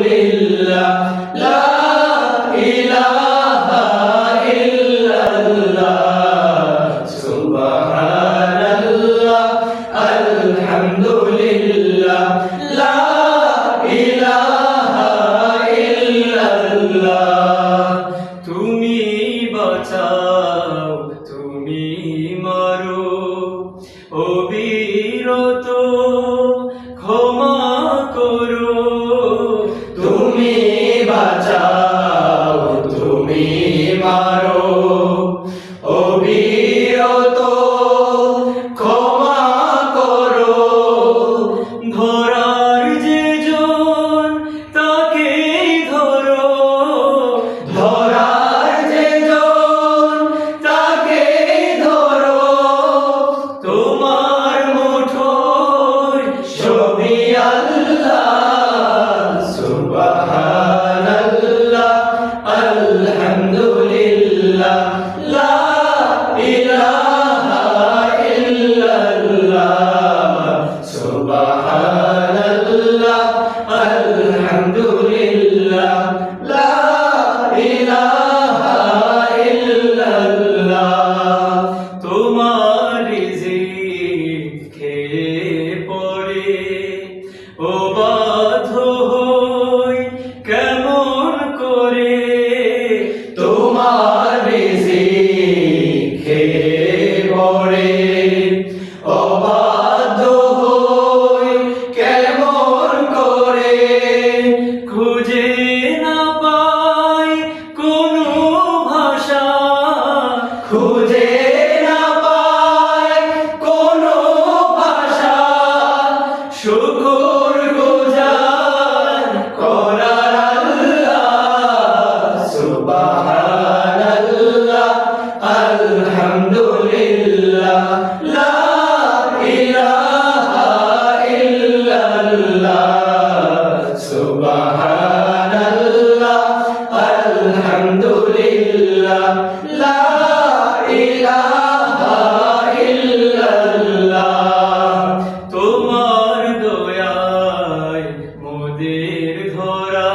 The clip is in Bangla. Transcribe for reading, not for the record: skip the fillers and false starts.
আলহামদুলিল্লাহ লা ইলাহা ইল্লাল্লাহ সুবহানাল্লাহ আলহামদুলিল্লাহ লা ইলাহা ইল্লাল্লাহ তুমি বাঁচাও তুমি মারো অবিরত ক্ষমা করো তুমি বাঁচাও তুমি মারো অবিরত ক্ষমা করো ধরার যে জন তাকে ধরো ধরার যে জন তাকে ধরো তোমার মুঠোয় সবই আল্লাহ সুবহানাল্লাহ আলহামদুলিল্লাহ লা ইলাহা ইল্লাল্লাহ সুবহানাল্লাহ আলহামদুলিল্লাহ লা ইলাহা ইল্লাল্লাহ তোমার রিজিক খেয়ে পড়ে অবাধ্য হই কেমন করে তোমার রিজিক খেয়ে পড়ে অবাধ্য হই কেমন করে খুঁজে না পাই কোনো ভাষা খুঁজে না পাই কোনো ভাষা শুকর গুজার করার আল্লাহ সুবহানাল্লাহ আলহামদুলিল্লাহ লা ইলাহা ইল্লাল্লাহ সুবহানাল্লাহ আলহামদুলিল্লাহ লা ইলাহা ইল্লাল্লাহ তোমার দয়ায় মোদের ধরা